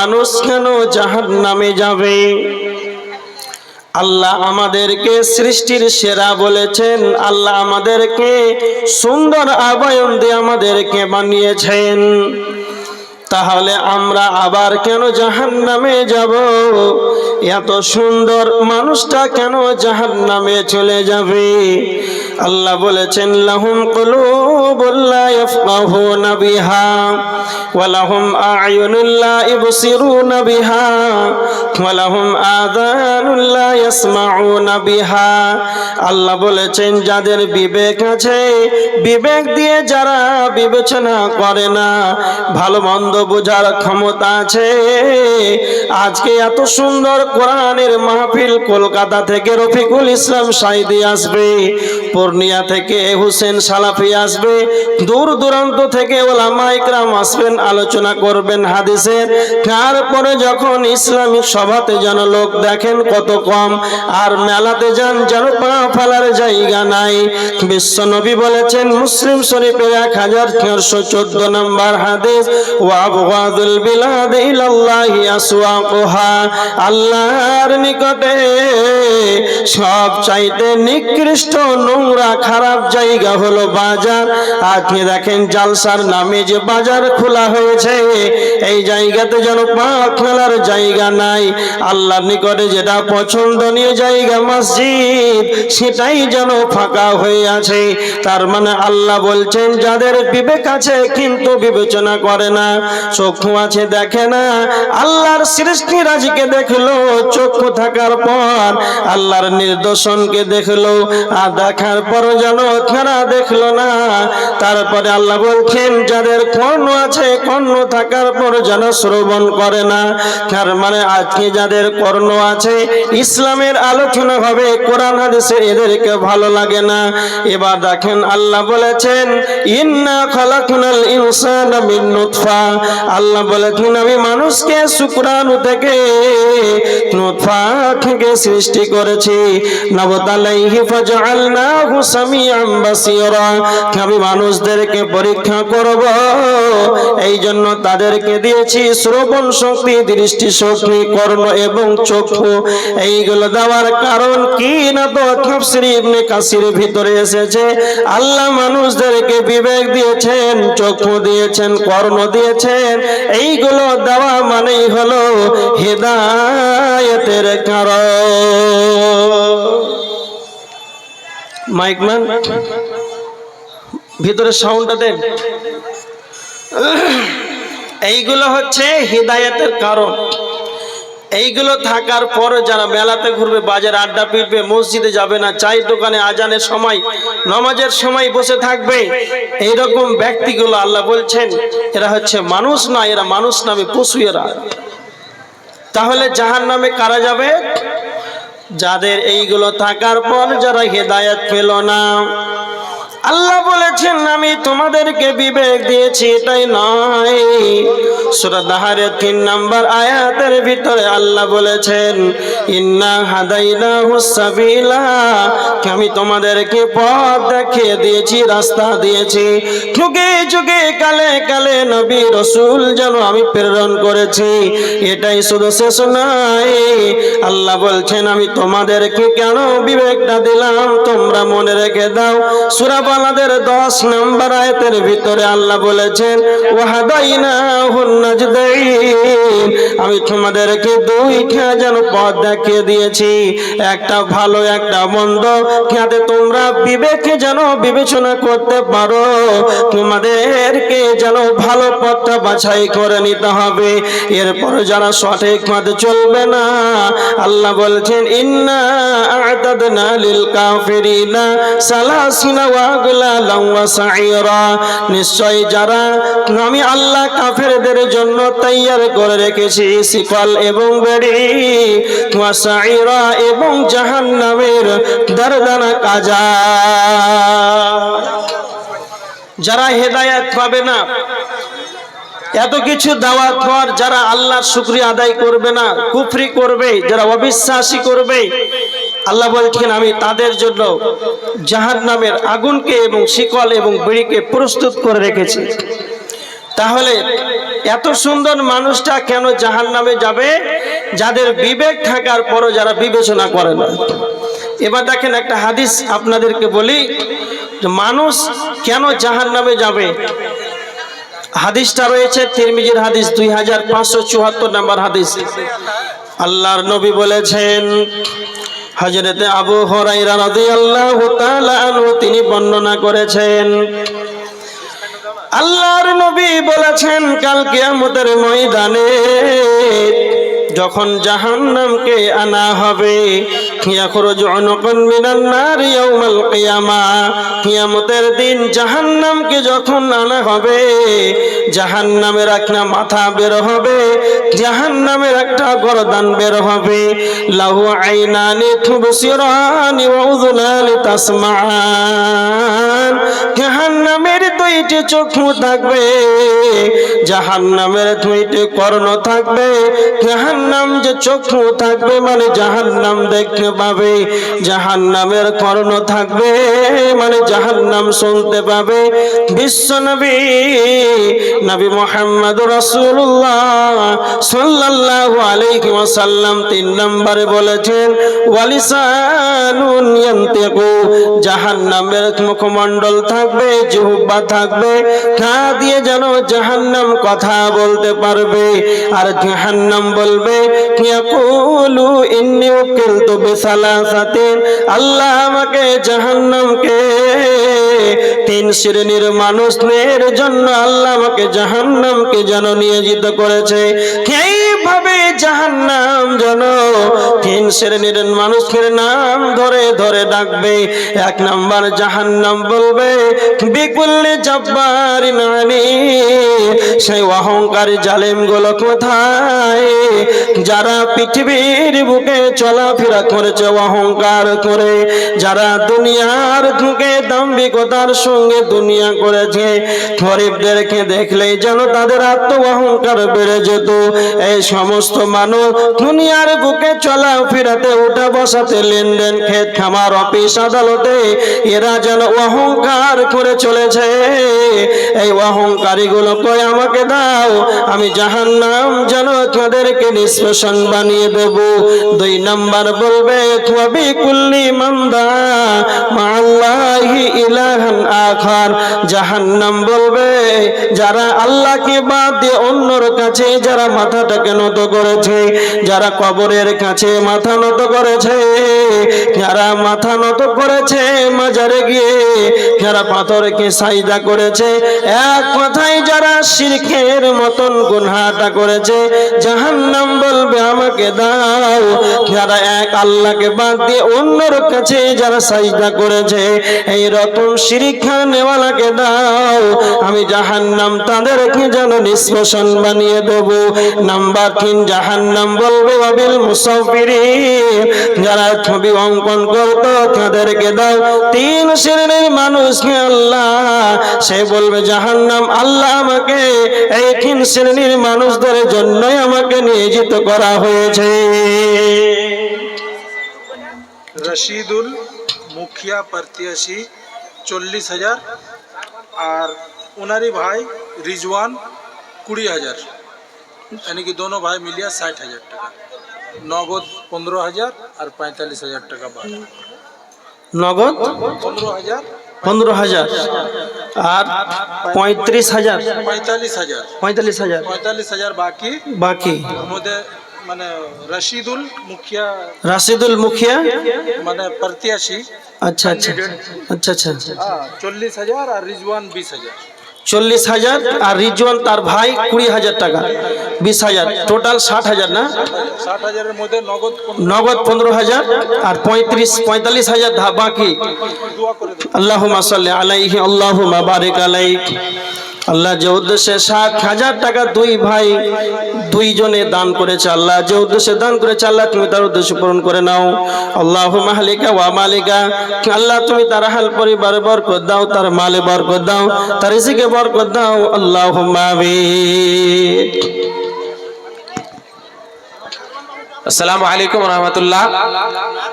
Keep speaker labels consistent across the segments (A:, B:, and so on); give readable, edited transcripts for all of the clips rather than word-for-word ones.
A: মানুষ কেন জাহান্নামে যাবে? আল্লাহ আমাদেরকে সৃষ্টির সেরা বলেছেন, আল্লাহ আমাদেরকে সুন্দর আবয়ন দিয়ে আমাদেরকে বানিয়েছেন। তাহলে আমরা আবার কেন জাহান্নামে যাব? এত সুন্দর মানুষটা কেন জাহান্নামে চলে যাবে? আল্লাহ বলেছেন, লাহুম কুলুবুল লা ইয়াফকাহুনা বিহা ওয়া লাহুম আ'য়ুনুল লা ইবসিরুনা বিহা ওয়া লাহুম আযানুল লা ইয়াসমাউনা বিহা। আল্লাহ বলেছেন, যাদের বিবেক আছে, বিবেক দিয়ে যারা বিবেচনা করে না, ভালো মন্দ বোঝার ক্ষমতা আছে। আজকে এত সুন্দর কোরআনের মাহফিল, কলকাতা থেকে রফিকুল ইসলাম সাইদি আসবে, পূর্ণিয়া থেকে হুসেন সালাফি আসবে, দূর দূরান্ত থেকে ওলামা ইকরাম আসবেন, আলোচনা করবেন হাদিসের। তারপরে যখন ইসলামিক সভাতে যেন লোক দেখেন কত কম, আর মেলাতে যান যেন পা ফেলার জায়গা নাই। বিশ্ব নবী বলেছেন, মুসলিম শরীফের 1414 নম্বর হাদিস, ওয়াবগাদুল বিলাদ ইলাল্লাহি আসওয়াকুহা, আল্লাহর নিকটে সব চাইতে নিকৃষ্ট নোংরা খারাপ জায়গা হলো বাজার। আপনি দেখেন জালসার নামে যে বাজার খোলা হয়েছে, এই জায়গাতে যেন পা ফেলার জায়গা নাই। আল্লাহর নিকটে যেটা পছন্দনীয় জায়গা মসজিদ, সেটাই যেন ফাঁকা হয়ে আছে। তার মানে আল্লাহ বলছেন, যাদের বিবেক আছে কিন্তু বিবেচনা করে না, চক্ষু আছে দেখে না। আল্লাহর সৃষ্টিরাজিকে দেখলো, চক্ষু থাকার পর আল্লাহর নিদর্শনকে দেখলো, আর দেখার পর যেন তারা দেখলো না। তারপরে আল্লাহ বলছেন, যাদের কর্ণ আছে, কর্ণ থাকার পর যেন শ্রবণ করে না। তার মানে আজকে যাদের কর্ণ আছে, ইসলামের আলোচনা হবে, কোরআন হাদিসে এদেরকে ভালো লাগে না। এবার দেখেন আল্লাহ বলেছেন, ইন্না খালাকনাল ইনসানা মিন নুতফা, আল্লাহ বলেছেন আমি মানুষকে শুক্রাণু থেকে, নুতফা থেকে সৃষ্টি করেছি। নাবতালাইহি ফাজআলনাহু সামিআন বাসীরা, আমি মানুষদেরকে পরীক্ষা করব, এই জন্য তাদেরকে দিয়েছি শ্রবণ শক্তি, দৃষ্টি শক্তি, কর্ণ এবং চক্ষু। এইগুলো দেওয়ার কারণ কি না, তো তাফসীর ইবনে কাসির ভিতরে এসেছে, আল্লাহ মানুষদেরকে বিবেক দিয়েছেন, চক্ষু দিয়েছেন, কর্ণ দিয়েছেন। এইগুলো দেওয়া মানেই হলো হিদায়াতের কারণ। মাইকম্যান ভিতরে সাউন্ডটা দেন। এইগুলো হচ্ছে হিদায়াতের কারণ। এইগুলো থাকার পর যারা মেলাতে ঘুরবে, বাজারে আড্ডা পিটবে, মসজিদে যাবে না, চায়ের দোকানে আজানের সময়, নামাজের সময় বসে থাকবে, এইরকম ব্যক্তিগুলো আল্লাহ বলছেন এরা হচ্ছে মানুষ না, এরা মানুষ নামে পশু এরা। তাহলে জাহান্নামে কারা যাবে? যাদের এইগুলো থাকার পর যারা হিদায়াত পেল না। আল্লাহ বলেছেন আমি তোমাদেরকে বিবেক দিয়েছি, এটাই নয়। সূরা দাহারের 3 নম্বর আয়াতের ভিতরে আল্লাহ বলেছেন, ইন্না হাদাইনাহুস সাবিলা, আমি তোমাদেরকে পথ দেখিয়ে দিয়েছি, রাস্তা দিয়েছি। যুগে যুগে কালে কালে নবী রাসূল যেন আমি প্রেরণ করেছি। এটাই শুধু শেষ নয়, আল্লাহ বলছেন আমি তোমাদেরকে কেন বিবেকটা দিলাম তোমরা মনে রেখে দাও। সূরা বালাদের 10 নম্বর আয়াতের ভিতরে আল্লাহ বলেছেন, ওয়াহাদাইনাহুন নাজদাইন, আমি তোমাদেরকে দুইটা যেন পথ দেখিয়ে দিয়েছি, একটা ভালো একটা মন্দ, যাতে তোমরা বিবেকে যেন বিবেচনা করতে পারো। তোমাদেরকে যেন ভালো পথটা বাছাই করে নিতে হবে। এরপর যারা সঠিক পথে চলবে না, আল্লাহ বলছেন ইন্না আ'তাদনা লিল কাফিরিনা সালাসিনা ওয়া আগলালান ওয়া সাইরা, নিশ্চয় যারা আমি আল্লাহ কাফেরদের জন্য তৈয়ার করে রেখেছি শিকল এবং বেড়ি, ওয়া সাইরা এবং জাহান্নামের দরদানা কাজা। যারা হেদায়েত পাবে না, এত কিছু দেওয়ার পর যারা আল্লাহর শুকরিয়া আদায় করবে না, কুফরি করবে, যারা অবিশ্বাসী করবে, আল্লাহ বলছেন আমি তাদের জন্য জাহান্নামের আগুনকে এবং শিকল এবং বিড়িকে প্রস্তুত করে রেখেছি। তাহলে এত সুন্দর মানুষটা কেন জাহান্নামে যাবে? যাদের বিবেক থাকার পরও যারা বিবেচনা করে না। এবার দেখেন একটা হাদিস আপনাদেরকে বলি, মানুষ কেন জাহান্নামে যাবে। হাদিসটা রয়েছে তিরমিজির হাদিস 2574 নম্বর হাদিস। আল্লাহর নবী বলেছেন, হযরতে আবু হুরায়রা রাদিয়াল্লাহু তাআলা আনহু তিনি বর্ণনা করেছেন, আল্লাহর নবী বলেছেন কাল কিয়ামতের ময়দানে যখন জাহান্নামকে আনা হবে, ইয়াখরুজু উনকুন মিনান নার ইয়াউমাল কিয়ামা, কিয়ামতের দিন জাহান্নামকে যখন আনা হবে, জাহান্নামের একটা মাথা বের হবে, জাহান্নামের একটা গর্দান বের হবে, লাহু আইনানি তুবসিরানি ওয়া উযুনানি তাসমাআন, জাহান্নামের দুইটি চক্ষু থাকবে, জাহান্নামের দুইটি কর্ণ থাকবে, জাহান্নাম যে চক্ষু থাকবে মানে জাহান্নাম দেখতে পাবে, জাহান্নামের কর্ণ থাকবে মানে জাহান্নাম শুনতে পাবে। বিশ্ব নবী নবী মুহাম্মদ রাসূলুল্লাহ সাল্লাল্লাহু আলাইহি ওয়াসাল্লাম 3 নম্বরে বলেছেন, ওয়ালিসানুন ইয়ানতিকু, জাহান্নামের মুখমণ্ডল থাকবে, জিহ্বা থাকবে, তা দিয়ে যেন জাহান্নাম কথা বলতে পারবে। আর জাহান্নাম বলবে, ইয়াকুলু ইন্নী উকিলতু বিসালাসাতিন, আল্লাহ আমাকে জাহান্নামকে 3 শ্রেণীর মানুষদের জন্য আল্লাহ আমাকে জাহান্নামকে যেন নিয়োজিত করেছে। এইভাবে জাহান্নাম যেন 3 শ্রেণীর মানুষের নাম ধরে ধরে ডাকবে। 1 নাম্বার জাহান্নাম বলবে, বিকুল্লি জব্বারিন আনীদ, সেই অহংকারী জালেম গুলো কোথায়, যারা পৃথিবীর বুকে চলাফেরা করেছে অহংকার করে, যারা দুনিয়ার ঢুকে দাম্ভিকতার সঙ্গে দুনিয়া করেছে, গরিবদেরকে দেখলেই যেন তাদের আত্ম অহংকার বেড়ে যেত। এই সমস্ত মানুষ দুনিয়ার বুকে চলাফেরাতে, উঠা বসাতে, লেনদেন, ক্ষেত খামার, অফিস আদালতে এরা যেন অহংকার করে চলেছে। এই অহংকারী গুলো কয় আমাকে দাও, আমি জাহান্নাম যেন তাদেরকে নিষ্পেষণ বানিয়ে দেব। 2 নাম্বার বলবে, ওয়াবি কুল্লি মান্দা মাআল্লাহি ইলাহান আখার, জাহান্নাম বলবে যারা আল্লাহকে বাদ দিয়ে অন্যর কাছে যারা মাথাটাকে নত করেছে, যারা কবরের কাছে মাথা নত করেছে, যারা মাথা নত করেছে মাজারে গিয়ে, যারা পাথরকে সাজদা করেছে, এক কথায় যারা শিরকের মতন গুনাহটা করেছে, জাহান্নাম বলবে আমাকে দাও। যারা এক আল্লাহকে বাদ দিয়ে অন্যর কাছে যারা সাজদা করেছে, এই রকম শিরক নেওয়ালাকে দাও, আমি জাহান্নাম তাদেরকে যেন নিষ্পেষণ বানিয়ে দেব। নাম্বার 3 জাহান্নাম বলবে, ওয়াবিল মুসাফিরিন, যারা ছবি অঙ্কন করত তাদেরকে দাও। 3 শ্রেণীর মানুষকে আল্লাহ, সে বলবে জাহান্নাম আল্লাহ আমাকে এই 3 শ্রেণীর মানুষদের জন্যই আমাকে নিয়োজিত করা হয়েছে।
B: রশিদুল মুখিয়া প্রত্যাশী 40,000 और उनारी भाई रिजवान 20,000, यानी कि दोनों भाई मिलिया 60,000 টাকা। नगद 15,000 और 45,000 টাকা बाकी।
A: নগদ
B: 15,000
A: 15,000 আর 35,000
B: 45,000 45,000 बाकी
A: বাকি।
B: মধ্যে মানে রশিদুল মুখিয়া মানে প্রত্যাশী,
A: আচ্ছা আচ্ছা আচ্ছা আচ্ছা
B: 40,000 আর রিজওয়ান 20,000।
A: 40,000 আর রিজওয়ান তার ভাই 20,000 টাকা, 20,000, টোটাল 60,000 না?
B: 60,000 এর মধ্যে
A: নগদ 15,000 আর 45,000 বাকি। আল্লাহুম্মা সাল্লি আলাইহি, আল্লাহুম্মা বারিক আলাইহি। আল্লাহ যে উদ্দেশ্যে 60,000 টাকা 2 ভাই 2 জনে দান করেছে, আল্লাহ যে উদ্দেশ্যে দান করেছে আল্লাহ তুমি তার উদ্দেশ্য পূরণ করে নাও। আল্লাহুম্মা হালিকা ওয়া মালিকা, আল্লাহ তুমি তার হাল পরিবারে বরকত দাও, তার মালে বরকত দাও, তার রিজিকে বরকত দাও। আল্লাহুম্মা আমিন।
C: अस्सलामु अलैकुम रहमतुल्लाह।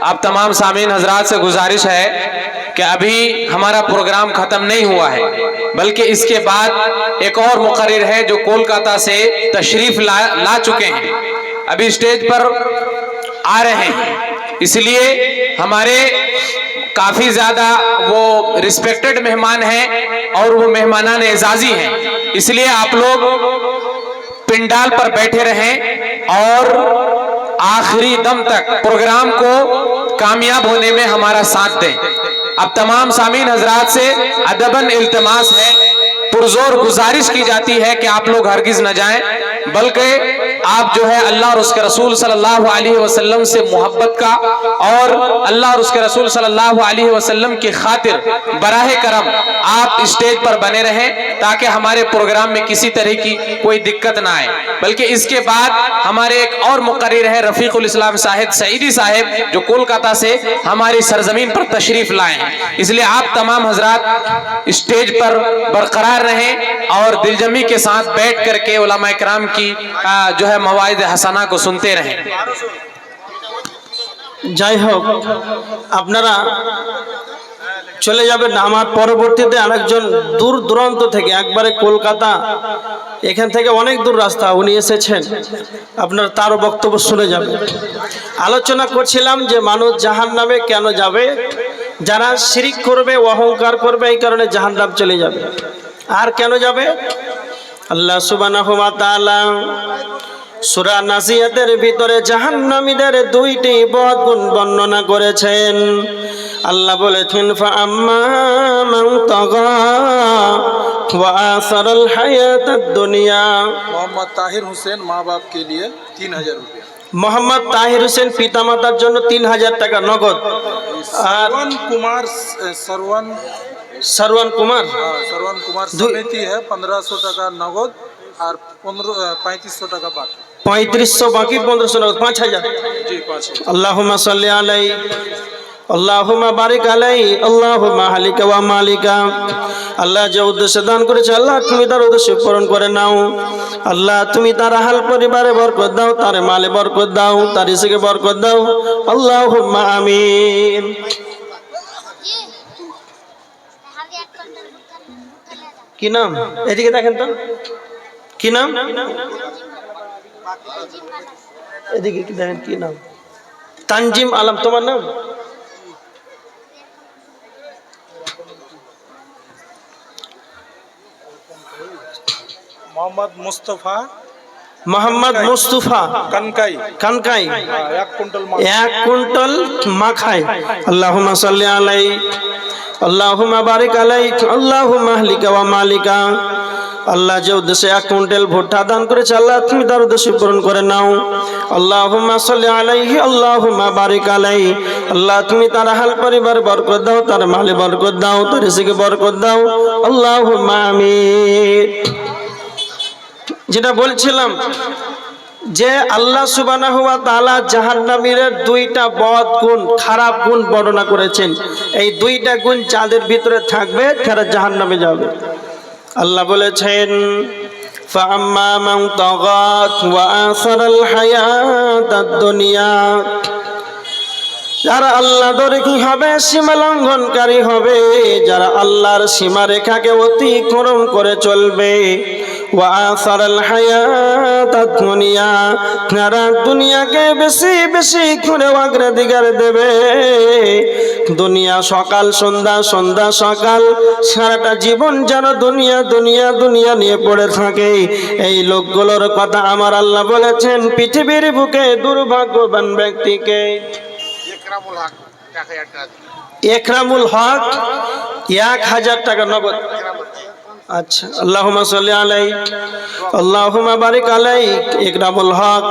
C: आप तमाम सामीन हजरात से गुजारिश है कि अभी हमारा प्रोग्राम ख़त्म नहीं हुआ है, बल्कि इसके बाद एक और मुकर्रिर है जो कोलकाता से तशरीफ ला चुके हैं, अभी स्टेज पर आ रहे हैं, इसलिए हमारे काफी ज्यादा वो रिस्पेक्टेड मेहमान हैं और वो मेहमानान एजाजी हैं, इसलिए आप लोग पिंडाल पर बैठे रहें और आखिरी दम तक प्रोग्राम को कामयाब होने में हमारा साथ दें। अब तमाम सामीन हजरात से अदबन इल्तिमास है, पुरजोर गुजारिश की जाती है कि आप लोग हरगिज न जाएं, बल्कि आप जो है अल्लाह और उसके रसूल सल्लल्लाहु अलैहि वसल्लम से मोहब्बत का और अल्लाह और उसके रसूल सल्लल्लाहु अलैहि वसल्लम की खातिर बराह करम आप स्टेज पर बने रहें ताकि हमारे प्रोग्राम में किसी तरह की कोई दिक्कत ना आए। बल्कि इसके बाद हमारे एक और मुकर्रिर है रफीकुल इस्लाम साहिद सईदी साहिब जो कोलकाता से हमारी सरजमीन पर तशरीफ लाए हैं, इसलिए आप तमाम हजरात स्टेज पर बरकरार रहें और दिलजमी के साथ बैठ करके उलमा इकराम की जो है मवाइद हसना को सुनते रहें।
A: যাই হোক, আপনারা চলে যাবেন না। আমার পরবর্তীতে আরেকজন দূর দূরান্ত থেকে একবারে কলকাতা, এখান থেকে অনেক দূর রাস্তা, উনি এসেছেন, আপনারা তারও বক্তব্য শুনে যাবেন। আলোচনা করছিলাম যে মানুষ জাহান্নামে কেন যাবে, যারা শিরিক করবে, অহংকার করবে, এই কারণে জাহান্নাম চলে যাবে। আর কেন যাবে? আল্লাহ সুবহানাহু ওয়া তাআলা সূরা নাজিয়াতের ভিতরে জাহান্নামীদের দুইটি বদগুণ বর্ণনা করেছেন। আল্লাহ বলেছেন ফাআম্মা মান তাগা ওয়া আসারাল হায়াতাদ দুনিয়া।
B: मोहम्मद ताहिर हुसैन माँ बाप के लिए 3000 रुपया।
A: মোহাম্মদ তাহির হোসেন পিতামাতার জন্য 3000 টাকা নগদ। আর
B: सरवन कुमार
A: শ্রবণ কুমার
B: समिति है 1500 টাকা नगद और 3500 টাকা बाकी।
A: 3500 বাকি, 1500 নগদ, 5000।
B: जी 5000।
A: আল্লাহুম্মা সাল্লি আলাইহি আল্লাহুম্মা বারিক আলাইহি আল্লাহুম্মা হালিকা ওয়া মালিকা। আল্লাহ যে উদ্দেশ্যে দান করেছে আল্লাহ তুমি তার উদ্দেশ্য পূরণ করে নাও। আল্লাহ তুমি তার আহল পরিবারে বরকত দাও, তার মালে বরকত দাও, তার রিজিকে বরকত দাও। আল্লাহুম্মা আমিন। কি নাম? এদিকে দেখেন তো, কি নাম? এদিকে কি দেখেন, কি নাম? তানজিম আলম। তোমার নাম?
B: मोहम्मद मुस्तफा
A: মোহাম্মদ মুস্তাফা
B: कनकाई।
A: কানকাই।
B: 1 কুইন্টাল
A: 1 কুইন্টাল মাখাই। আল্লাহুম্মা সাল্লি আলাইহি আল্লাহুম্মা বারিক আলাইহি আল্লাহুম্মা আহলিকা ওয়া মালিকা। আল্লাহ যে উদ্দেশ্যে 1 কুইন্টাল ভুট্টা দান করেছে আল্লাহ তুমি তার উদ্দেশ্য পূরণ করে নাও। আল্লাহুম্মা সাল্লি আলাইহি আল্লাহুম্মা বারিক আলাইহি। আল্লাহ তুমি তার আহল পরিবার বরকত দাও, তার মালে বরকত দাও, তার রিজিকে বরকত দাও। আল্লাহুম্মা আমিন। যেটা বলছিলাম যে আল্লাহ সুবহানাহু ওয়া তাআলা জাহান্নামীদের দুইটা বদ গুণ, খারাপ গুণ বর্ণনা করেছেন। এই দুইটা গুণ যাদের ভিতরে থাকবে তারা জাহান্নামে যাবে। আল্লাহ বলেছেন ফাআম্মা মান তাগাত ওয়া আসারাল হায়াতাদ দুনিয়া। যারা আল্লাহ দরে কি হবে, সীমা লঙ্ঘনকারী হবে, যারা আল্লাহর সীমারেখাকে অতিক্রম করে চলবে। ওয়া আসারাল হায়াতাদ দুনিয়া, যারা দুনিয়াকে বেশি বেশি করে অগ্রাধিকার দেবে। দুনিয়া সকাল সন্ধ্যা, সন্ধ্যা সকাল, সারাটা জীবন যেন দুনিয়া দুনিয়া দুনিয়া নিয়ে পড়ে থাকে। এই লোকগুলোর কথা আমার আল্লাহ বলেছেন পৃথিবীর বুকে দুর্ভাগ্যবান ব্যক্তিকে। একরামুল হক 1000 টাকা নগদ। আচ্ছা, আল্লাহুম্মা সাল্লি আলাইহি আল্লাহুম্মা বারিক আলাইহি। একরামুল হক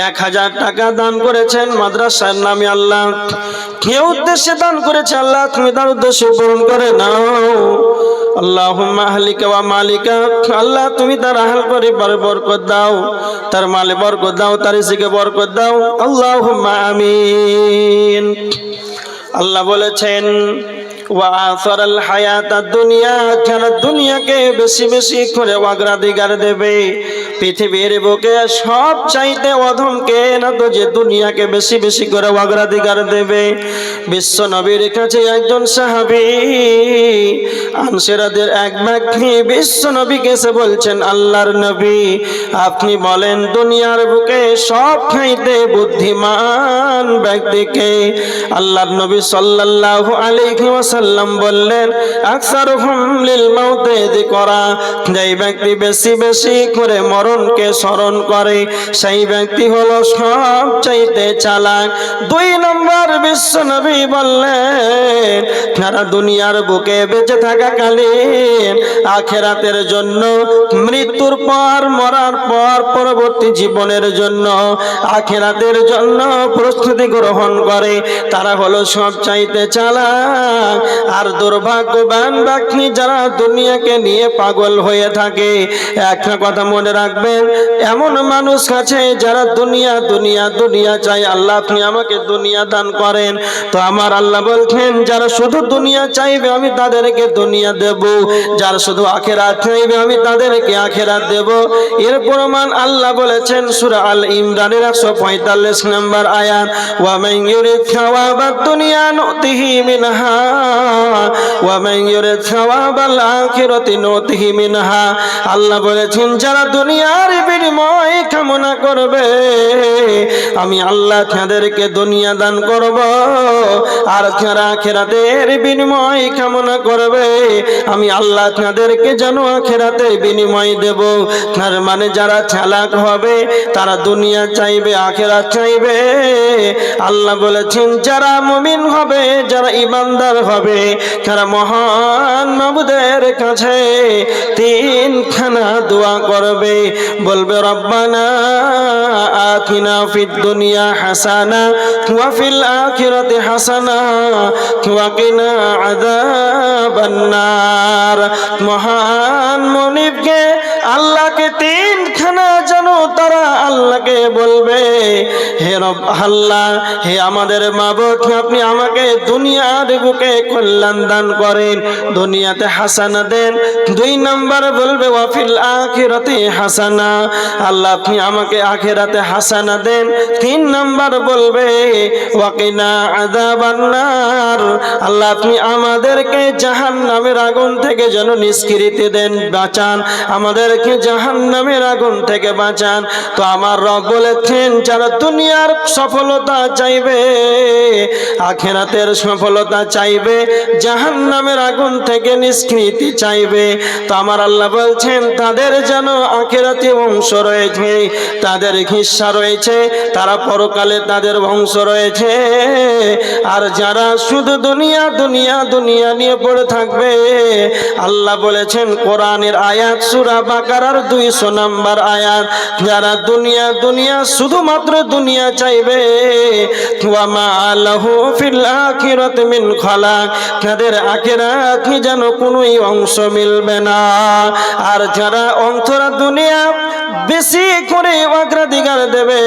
A: 1000 টাকা দান করেছেন মাদ্রাসার নামে। আল্লাহ কি উদ্দেশ্যে দান করেছে আল্লাহ তুমি তার উদ্দেশ্য পূরণ করে নাও। আল্লাহুম্মা আহলিকা ওয়া মালিকা। আল্লাহ তুমি তার আহল পরিবারে বরকত দাও, তার মালে বরকত দাও, তার রিজিকে বরকত দাও। আল্লাহুম্মা আমিন। আল্লাহ বলেছেন ওয়া আসারাল হায়াতাদ দুনিয়া, যারা দুনিয়াকে বেশি বেশি করে অগ্রাধিকার দেবে। পৃথিবীর বুকে সব চাইতে অধমকে না তো যে দুনিয়াকে বেশি বেশি করে অগ্রাধিকার দেবে। বিশ্ব নবীর কাছে একজন সাহাবী আনসারদের এক ব্যক্তি বিশ্ব নবীকে এসে বলছেন, আল্লাহর নবী আপনি বলেন দুনিয়ার বুকে সব চাইতে বুদ্ধিমান ব্যক্তিকে? আল্লাহর নবী সাল্লাল্লাহু আলাইহি ওয়াসাল্লাম বললেন, আকসারুহুম লিল মাউতি যিকরা, যেই ব্যক্তি বেশি বেশি করে মরণকে স্মরণ করে সেই ব্যক্তি হলো সব চাইতে চালাক। 2 নম্বর বিশ্ব নবী বললেন, যারা দুনিয়ার বুকে বেঁচে থাকাকালীন আখিরাতের জন্য, মৃত্যুর পর মরার পর পরবর্তী জীবনের জন্য, আখিরাতের জন্য প্রস্তুতি গ্রহণ করে, তারা হলো সব চাইতে চালাক। আর দুর্ভাগ্যবান ব্যক্তি যারা দুনিয়াকে নিয়ে পাগল হয়ে থাকে। একটা কথা মনে রাখবেন, এমন মানুষ আছে যারা দুনিয়া দুনিয়া দুনিয়া চাই, আল্লাহ আপনি আমাকে দুনিয়া দান করেন। তো আমার আল্লাহ বলছেন, যারা শুধু দুনিয়া চাইবে আমি তাদেরকে দুনিয়া দেব, যারা শুধু আখিরাত চাইবে আমি তাদেরকে আখিরাত দেব। এর প্রমাণ আল্লাহ বলেছেন সূরা আল ইমরানের 145 নম্বর আয়াত, ওয়া মান ইউরিদ সাওয়াবাদ দুনিয়া নুতিহি মিনহা ওয়া মান ইউরিদ সাওয়াবাল আখিরাতি নুতিহি মিনহা। আল্লাহ বলেছেন, যারা দুনিয়ার বিনিময় কামনা করবে আমি আল্লাহ তাদেরকে দুনিয়া দান করব, আর যারা আখিরাতের বিনিময় কামনা করবে আমি আল্লাহ তাদেরকে যেন আখিরাতের বিনিময় দেব। তার মানে যারা চালাক হবে তারা দুনিয়া চাইবে, আখিরাত চাইবে। আল্লাহ বলেছেন, যারা মুমিন হবে, যারা ঈমানদার হবে, যারা মহান মাবুদের কাছে 3খানা দোয়া করবে, বলবে রব্বানা আতিনা ফিদ দুনিয়া হাসানা ওয়া ফিল আখিরাতি হাসানা ওয়া কিনা আযাবান নার। মহান মুনিবকে আল্লাহকে 3খানা যেন তারা আল্লাহকে বলবে, হে রব আল্লাহ, হে আমাদের মাবুদ, আপনি আমাকে দুনিয়ার বুকে কল্যাণ দান করেন, দুনিয়াতে হাসানা দেন। 2 নম্বর বলবে ওয়া ফিল আখিরাতি হাসানা, আল্লাহ আপনি আমাকে আখিরাতে হাসানা দেন। 3 নম্বর বলবে ওয়া কিনা আযাবান নার, আল্লাহ আপনি আমাদেরকে জাহান্নামের আগুন থেকে যেন নিষ্কৃতি দেন, বাঁচান, আমাদেরকে জাহান্নামের আগুন থেকে বাঁচান। তো আমার রব বলেছেন, যারা দুনিয়ার সফলতা চাইবে, আখিরাতের সফলতা চাইবে, জাহান্নামের আগুন থেকে নিষ্কৃতি চাইবে, তো আমার আল্লাহ বলছেন তাদের যেন আখিরাতে বংশ রয়েছে, তাদের হিস্সা রয়েছে, তারা পরকালে তাদের বংশ রয়েছে। আর যারা শুধু দুনিয়া দুনিয়া দুনিয়া নিয়ে পড়ে থাকবে, আল্লাহ বলেছেন কোরআনের আয়াত সূরা বাকারার 200 নম্বর আয়াত, যারা দুনিয়া দুনিয়া শুধুমাত্র দুনিয়া চাইবে, ওয়া মা লাহু ফিল আখিরাতি মিন খালাক, তাদের আখিরাত যেন কোনোই অংশ মিলবে না। আর যারা অন্তরা দুনিয়া বেশি করে অগ্রাধিকার দেবে,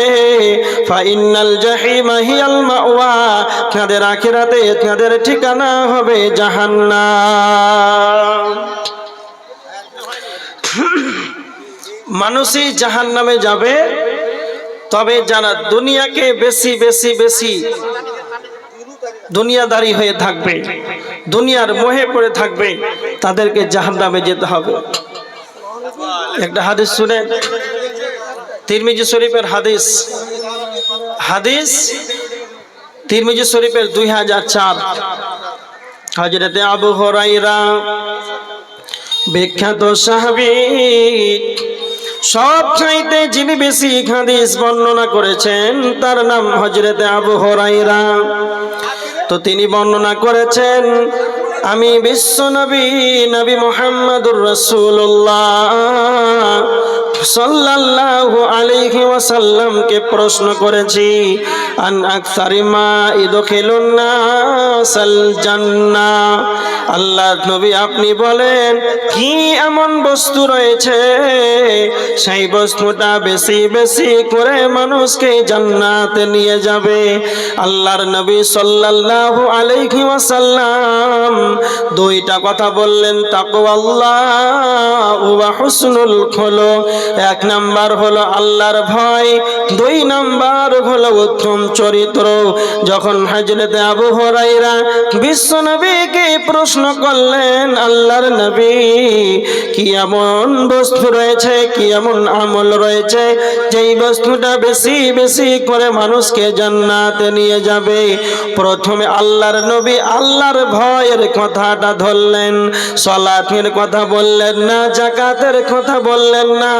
A: ফাইনাল জাহিমা হিয়াল মাওয়া, তাদের আখিরাতে তাদের ঠিকানা হবে জাহান্নাম। মানুষই জাহান্নামে যাবে, তবে যারা দুনিয়াকে বেশি বেশি বেশি দুনিয়াদারি হয়ে থাকবে, দুনিয়ার মোহে পড়ে থাকবে, তাদেরকে জাহান্নামে যেতে হবে। একটা হাদিস শুনেন, তিরমিজি শরীফের হাদিস, তিরমিজি শরীফের 2004, হযরতে আবু হুরায়রা বিখ্যাত সাহাবী, সব চাইতে যিনি বেশি হাদিস বর্ণনা করেছেন তার নাম হযরতে আবু হুরায়রা। তো তিনি বর্ণনা করেছেন, আমি বিশ্ব নবী মুহাম্মদুর রাসূলুল্লাহ সাল্লাল্লাহু আলাইহি ওয়াসাল্লামকে প্রশ্ন করেছি, আন আকসারি মা ইদখিলুন নাসাল জান্নাহ, আল্লাহর নবী আপনি বলেন কি এমন বস্তু রয়েছে সেই বস্তুটা বেশি বেশি করে মানুষকে জান্নাতে নিয়ে যাবে। আল্লাহর নবী সাল্লাল্লাহু আলাইহি ওয়াসাল্লাম দুইটা কথা বললেন, তাকওয়াল্লাহ ওয়া হুসনুল খুলুক। এক নাম্বার হলো আল্লাহর ভয়, দুই নাম্বার হলো উত্তম চরিত্র। যখন হযরত আবু হুরায়রা বিশ্ব নবীকে প্রশ্ন করলেন, আল্লাহর নবী কি এমন বস্তু রয়েছে, কি এমন আমল রয়েছে যেই বস্তুটা বেশি বেশি করে মানুষকে জান্নাতে নিয়ে যাবে? প্রথমে আল্লাহর নবী আল্লাহর ভয়ের কথাটা ধরলেন, সালাতের কথা বললেন না, যাকাতের কথা বললেন না,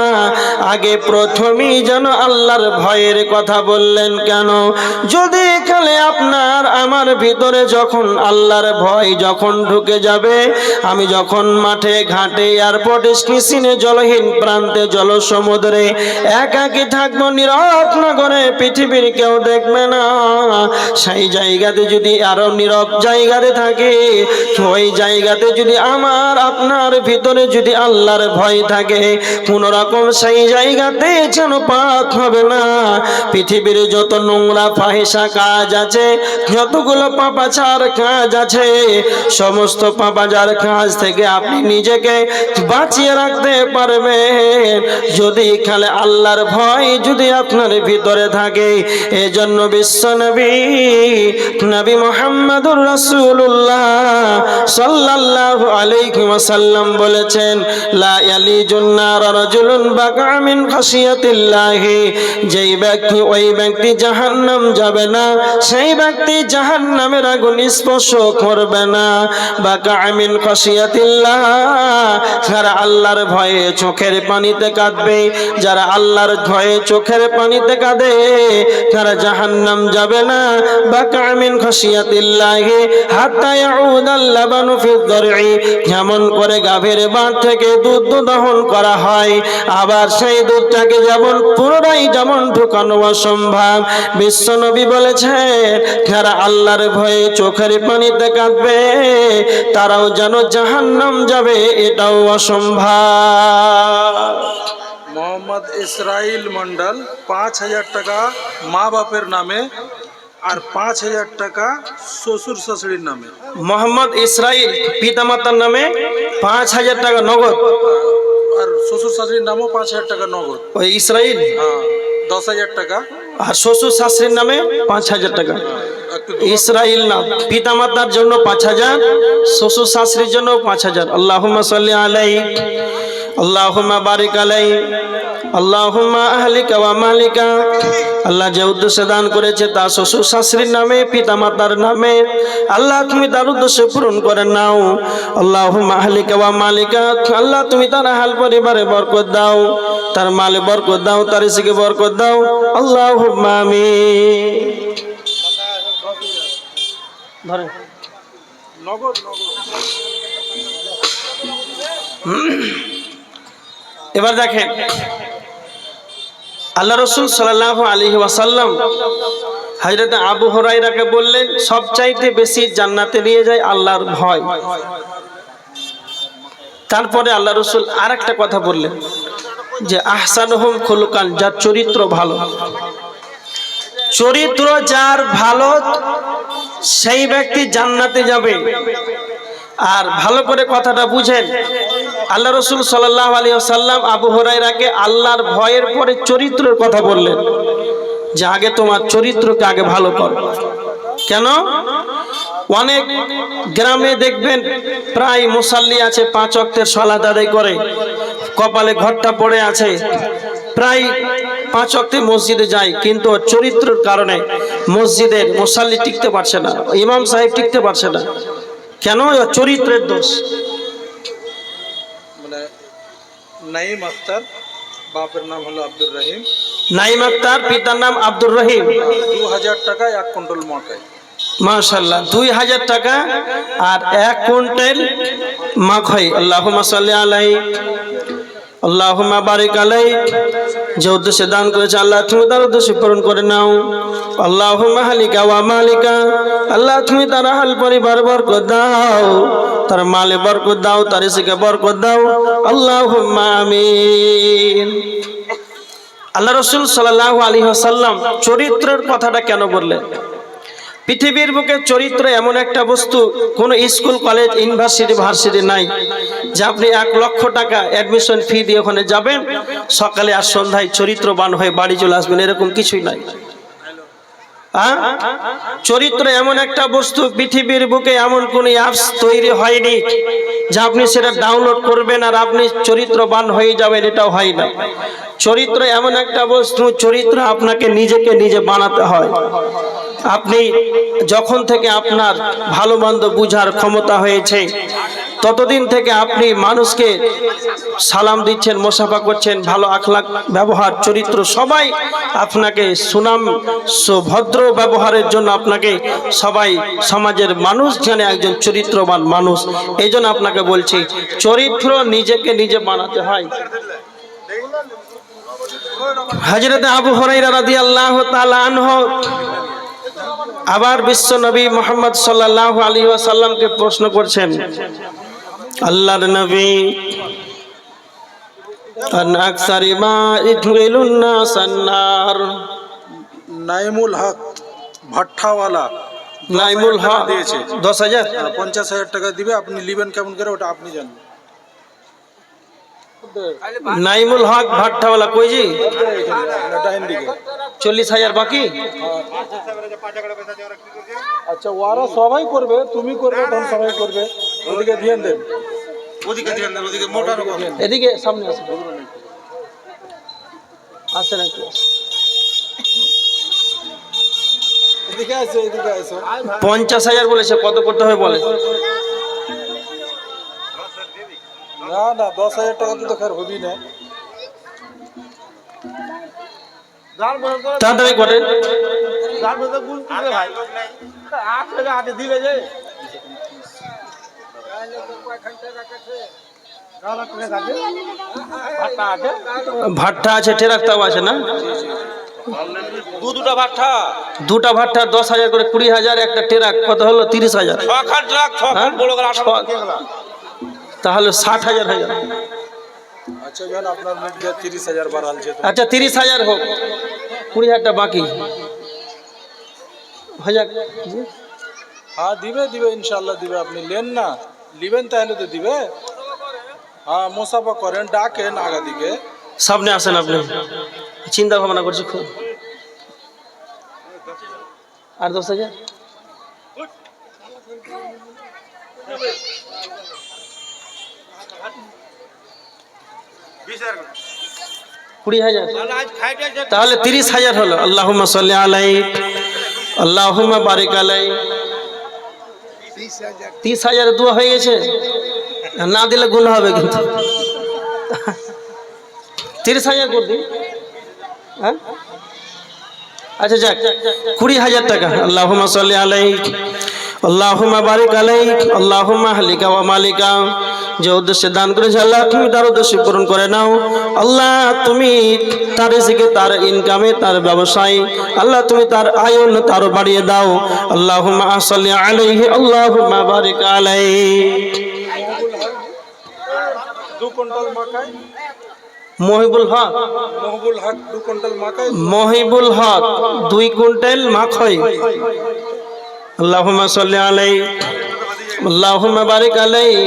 A: আগে প্রথমেই যেন আল্লাহর ভয়ের কথা বললেন। কেন? যদি খালি আপনার আমার ভিতরে যখন আল্লাহর ভয় যখন ঢুকে যাবে, আমি যখন মাঠে ঘাটে এয়ারপোর্ট স্টেশনে জলহীন প্রান্তে জল সমুদ্রে একাকী থাকবো, নীরব নগরে পৃথিবীর কেউ দেখবে না, সেই জায়গাতে যদি আরো নীরব জায়গাতে থাকে, ওই জায়গাতে যদি আমার আপনার ভিতরে যদি আল্লাহর ভয় থাকে, কোন রকম সেই জায়গাতে যেন পাপ হবে না। পৃথিবীর যত নোংরা ফাহিশা কাজ আছে, যতগুলো পাপাচার কাজ আছে, সমস্ত পাপাচার কাজ থেকে আপনি নিজেকে বাঁচিয়ে রাখতে পারবেন যদি খালি আল্লাহর ভয় যদি আপনার ভিতরে থাকে। এজন্য বিশ্ব নবী নবী মুহাম্মদুর রাসূলুল্লাহ সাল্লাল্লাহু আলাইহি ওয়াসাল্লাম বলেছেন, লা ইয়ালিজুন নার রাজুলুন বাকা মিন খাশিয়াতিল্লাহি, যেই ব্যক্তি ওই ব্যক্তি জাহান্নাম যাবে না, সেই ব্যক্তি জাহান্নামের আগুন স্পর্শ করবে না। বাকা মিন খাশিয়াতিল্লাহ, যারা আল্লাহর ভয়ে চোখের পানিতে কাঁদবে, যারা আল্লাহর ভয়ে চোখের পানিতে কাঁদে, তারা জাহান্নাম যাবে না। বাকা মিন খাশিয়াতিল্লাহি হাত্তা ইয়াউদাল লাবানু ফিদ দার'i, যেমন করে গাভীর বাট থেকে দুধ দহন করা হয়, আবার সেই দুধটাকে যেমন পুরোটাই যেমন ঢুকানো অসম্ভব, বিশ্ব নবী বলেছেন যারা আল্লাহর ভয়ে চোখের পানিতে কাঁদবে তারাও যেন জাহান্নাম যাবে, এটাও অসম্ভব।
B: মোহাম্মদ ইসরাইল মন্ডল ৫,০০০ টাকা মা বাপের নামে আর ৫,০০০ টাকা শ্বশুর শাশুড়ির নামে।
A: মোহাম্মদ ইসরাইল পিতামাতার নামে ৫,০০০ টাকা নগদ,
B: আর শ্বশুর শাশুড়ির নামও ৫,০০০ টাকা নগদ।
A: ওই ইসরাইল,
B: হ্যাঁ ১০,০০০ টাকা।
A: আর শ্বশুর শাশুড়ির নামে ৫,০০০ টাকা।
B: একটু
A: ইসরাইল না, পিতামাতার জন্য ৫,০০০, শ্বশুর শাশুড়ির জন্য ৫,০০০। আল্লাহুম্মা সাল্লি আলাইহি, আল্লাহুম্মা বারিক আলাইহি, আল্লাহুম্মা আহলিকা ওয়া মালিকা। আল্লাহ যে উদ্দেশ্যে দান করেছে তা শ্বশুর শাশুড়ির নামে পিতামাতার নামে, আল্লাহ তুমি তার উদ্দেশ্য পূরণ করে নাও। আল্লাহুম্মা আহলিকা ওয়া মালিকা, আল্লাহ তুমি তার আহল পরিবারে বরকত দাও, তার মালে বরকত দাও, তার রিজিকে বরকত দাও। আল্লাহুম্মা আমিন। ধরে
B: নগদ নগদ।
A: এবার দেখেন আল্লাহ রসুল সাল্লাল্লাহু আলাইহি ওয়াসাল্লাম হযরত আবু হুরায়রাকে বললেন সবচাইতে বেশি জান্নাতে নিয়ে যায় আল্লাহর ভয়। তারপরে আল্লাহ রসুল আরেকটা কথা বললেন যে আহসানুহুম খুলুকান, যার চরিত্র ভালো, চরিত্র যার ভালো সেই ব্যক্তি জান্নাতে যাবে। আর ভালো করে কথাটা বুঝেন, আল্লাহ রসুল সাল্লাল্লাহু আলাইহি ওয়াসাল্লাম আবু হুরায়রাকে আল্লাহর ভয়ের পরে চরিত্রের কথা বললেন যে আগে তোমার চরিত্রকে আগে ভালো করো। কেন? অনেক গ্রামে দেখবেন প্রায় মুসাল্লি আছে, 5 ওয়াক্তের সালাত আদায় করে, কপালে ঘটটা পড়ে আছে, প্রায় 5 ওয়াক্তে মসজিদে যায়, কিন্তু চরিত্রের কারণে মসজিদের মুসাল্লি টিকতে পারছে না, ইমাম সাহেব টিকতে পারছে না। কেন? চরিত্রের দোষ।
B: মানে নাইম আক্তার, বাপের নাম হলো আব্দুর রহিম।
A: নাইম আক্তার, পিতার নাম আব্দুর রহিম।
B: ২,০০০ টাকা 1 কুইন্টাল মকাই।
A: মাশাআল্লাহ, ২,০০০ টাকা আর 1 কুইন্টাল মাখই। আল্লাহুম্মা সাল্লি আলাইহি। আল্লাহুম্মা বারিক আলাইহি, যে উদ্দেশ্যে দান করেছে আল্লাহ তুমি তার উদ্দেশ্য পূরণ করে নাও। আল্লাহুম্মা হালিকা ওয়া মালিকা, আল্লাহ তুমি তার আহল পরিবার বরকত দাও, তার মালে বরকত দাও, তার রিজিকে বরকত দাও। আল্লাহুম্মা আমিন। আল্লাহ রাসূল সাল্লাল্লাহু আলাইহি ওয়াসাল্লাম চরিত্রের কথাটা কেন বললেন? পৃথিবীর বুকে চরিত্র এমন একটা বস্তু, কোনো স্কুল কলেজ ইউনিভার্সিটি ভার্সিটি নাই যে আপনি 1 লক্ষ টাকা অ্যাডমিশন ফি দিয়ে ওখানে যাবেন, সকালে আর সন্ধ্যায় চরিত্রবান হয়ে বাড়ি চলে আসবেন, এরকম কিছুই নাই। চরিত্র এমন একটা বস্তু, পৃথিবীর বুকে এমন কোন অ্যাপস তৈরি হয়নি যে আপনি সেটা ডাউনলোড করবেন আর আপনি চরিত্রবান হয়ে যাবেন, এটাও হয় না। চরিত্র এমন একটা বস্তু, চরিত্র আপনাকে নিজেকে নিজে বানাতে হয়। আপনি যখন থেকে আপনার ভালো মন্দ বুঝার ক্ষমতা হয়েছে, ততদিন থেকে আপনি মানুষকে সালাম দিচ্ছেন, মোসাফা করছেন, ভালো আখলাক ব্যবহার চরিত্র, সবাই আপনাকে সুনাম ভদ্র ব্যবহারের জন্য আপনাকে সবাই সমাজের মানুষ জানে একজন চরিত্রবান মানুষ। এই জন্য আপনাকে বলছি চরিত্র নিজেকে নিজে বানাতে হয়। হযরত আবু হুরায়রা রাদিয়াল্লাহু তাআলা আনহু আবার বিশ্ব নবী মুহাম্মদ সাল্লাল্লাহু আলাইহি ওয়াসাল্লামকে প্রশ্ন করছেন, আল্লাহর নবী, আন আকসারি মা ইদখিলুন নাস আন-নার।
B: নাইমুল হক ভাট্টাওয়ালা
A: নাইমুল হক
B: দিয়েছে
A: 10,000,
B: 50,000 টাকা দিবে, আপনি লিবেন কেমন করে ওটা আপনি জানেন।
A: নাইমুল হক ভাট্টাওয়ালা কই জি?
B: ডাইন দিকে
A: 40,000 বাকি।
B: আচ্ছা, ওরা সবাই করবে, তুমি করবে, তখন সবাই করবে। ওদিকে ধ্যান দেন, ওদিকে ধ্যান দেন, ওদিকে মোটা রকম।
A: এদিকে সামনে আসেন, আসেন একটু।
B: এদিকে আসো, এদিকে আসো।
A: 50,000 বলেছে, কত করতে হবে বলে?
B: না না, 10,000 টাকা তো খैर হবি না।
A: তাড়াতাড়ি করেন। ভাট্টা আছে, টেরাকটাও আছে না?
B: দুটা ভাট্টা,
A: দুটা ভাট্টা 10,000 করে, 20,000, একটা টেরাক কত হলো? 30,000। তাহলে 60,000 হয়ে যাবে।
B: আচ্ছা জান, আপনার মধ্যে 30,000 বাড়ালছে তো।
A: আচ্ছা 30,000 হোক, 20,000টা বাকি হয়ে যাক।
B: হ্যাঁ দিবে দিবে, ইনশাআল্লাহ দিবে। আপনি লেন না, লিবেন তাহলে তো দিবে। হ্যাঁ, মোসাফা করেন, ডাকেন আগা দিকে।
A: সামনে আসেন, আপনি চিন্তা ভাবনা করছি খুব। আর 10,000, কুড়ি হাজার, তাহলে 30,000 হলো। আল্লাহুম্মা সাল্লি আলাইহি, আল্লাহুম্মা বারিক আলাইহি। 30,000 দোয়া হয়ে গেছে, না দিলে গুনাহ হবে কিন্তু। 30,000 করে দিন। হ্যাঁ আচ্ছা যাক, 20,000 টাকা। আল্লাহুম্মা সাল্লি আলাইহি, আল্লাহুম্মা বারিক আলাইহি, আল্লাহুম্মা হালিকা ওয়া মালিকা। যে উদ্দেশ্যে দান করেছে আল্লাহ তুমি তার উদ্দেশ্য পূরণ করে নাও। আল্লাহ তুমি তার রিজিকে, তার ইনকামে, তার ব্যবসায় আল্লাহ তুমি তার আয়ন তারও বাড়িয়ে দাও। আল্লাহুম্মা সাল্লি আলাইহি, আল্লাহুম্মা বারিক আলাইহি।
B: 2 কুইন্টাল মাকাই।
A: মহিবুল হক,
B: মহবুল হক 2 কুইন্টাল মাকাই।
A: মহিবুল হক 2 কুইন্টাল মাখই। আল্লাহুম্মা সাল্লি আলাইহি, আল্লাহুম্মা বারিক আলাইহি।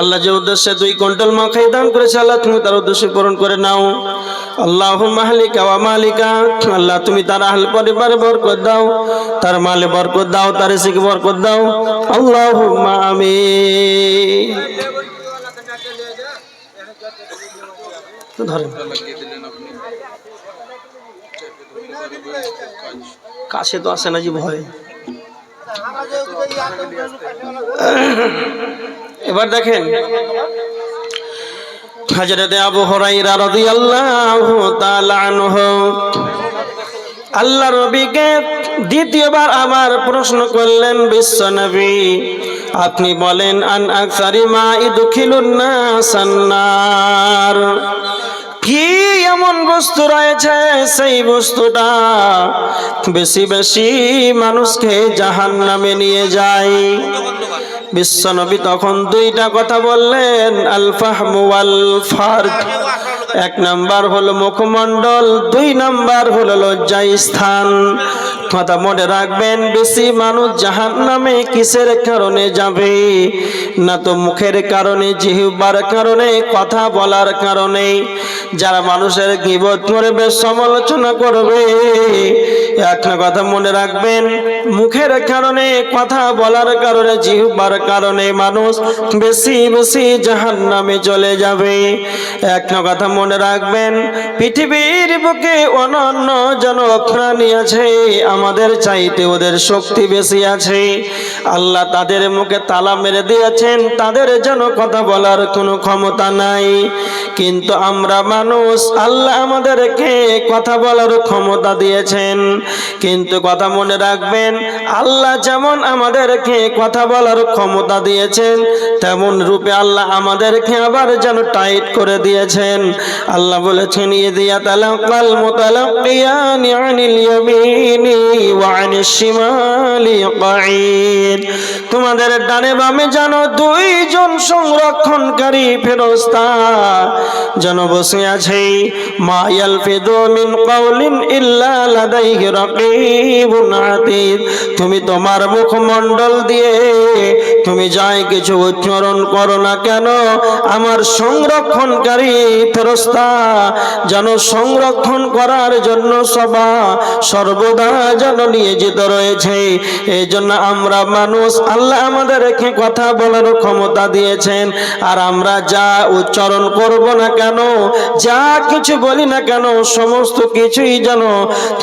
A: আল্লাহ যে উদ্দেশ্যে 2 কুইন্টাল মাখাই দান করেছে আল্লাহ তুমি তার উদ্দেশ্য পূরণ করে নাও। আল্লাহুম্মা হালিকা ওয়া মালিকা। আল্লাহ তুমি তার আহল পরিবারে বরকত দাও, তার মালে বরকত দাও, তার রিজিকে বরকত দাও। আল্লাহুম্মা আমিন। ধরেন, কাছে তো আসে না জি ভয়। এবার দেখেন, হযরত আবু হুরায়রা রাদিয়াল্লাহু তাআলা আনহু আল্লাহর নবীকে দ্বিতীয়বার আবার প্রশ্ন করলেন, বিশ্ব নবী আপনি বলেন আন আকসারি মা ইদখিলুন নাসান নার, কি এমন বস্তু রয়েছে সেই বস্তুটা বেশি বেশি মানুষকে জাহান্নামে নিয়ে যায়। বিশ্বনবী তখন দুইটা কথা বললেন, আল ফাহমু ওয়াল ফারজ। এক নাম্বার হলো মুখমণ্ডল, দুই নাম্বার হলো লজ্জা স্থান। কথা মনে রাখবেন, বেশি মানুষ জাহান্নামে কিসের কারণে যাবে? না তো মুখের কারণে, জিহ্বার কারণে, কথা বলার কারণে। যারা মানুষের গীবত করবে, সমালোচনা করবে, একটা কথা মনে রাখবেন, মুখের কারণে, কথা বলার কারণে, জিহ্বার কারণে মানুষ বেশি বেশি জাহান্নামে চলে যাবে। একটা কথা মনে রাখবেন, পৃথিবীর বুকে অনন্য জন প্রাণী আছে, আমাদের চাইতে ওদের শক্তি বেশি আছে। আল্লাহ তাদের মুখে তালা মেরে দিয়েছেন, তাদের যেন কথা বলার কোনো ক্ষমতা নাই। কিন্তু আমরা মানুষ, আল্লাহ আমাদেরকে কথা বলার ক্ষমতা দিয়েছেন। কিন্তু কথা মনে রাখবেন, আল্লাহ যেমন আমাদেরকে কথা বলার ক্ষমতা দিয়েছেন, তেমন রূপে আল্লাহ আমাদেরকে আবার যেন টাইট করে দিয়েছেন। আল্লাহ বলেছেন, ইযা তালাক্কাল মুতালাক্কিয়ানি আনিল ইয়ামিনি ওয়া আনিশ শিমালি কাঈদ। তোমাদের ডানে বামে যেন দুইজন সংরক্ষণকারী ফেরেশতা যেন বসে আছে। মা ইয়ালফিযু মিন কাওলিন ইল্লা লাদাইহি রাকীবুন আতীদ। তুমি তোমার মুখমণ্ডল দিয়ে তুমি যাই কিছু উচ্চারণ করো না কেন, আমার সংরক্ষণকারী ফেরেশতা যেন সংরক্ষণ করার জন্য সর্বদা যেন নিয়োজিত রয়েছে। এই জন্য আমরা মানুষ, আল্লাহ আমাদেরকে কথা বলার ক্ষমতা দিয়েছেন। আর আমরা যা উচ্চারণ করব না কেন, যা কিছু বলি না কেন, সমস্ত কিছুই যেন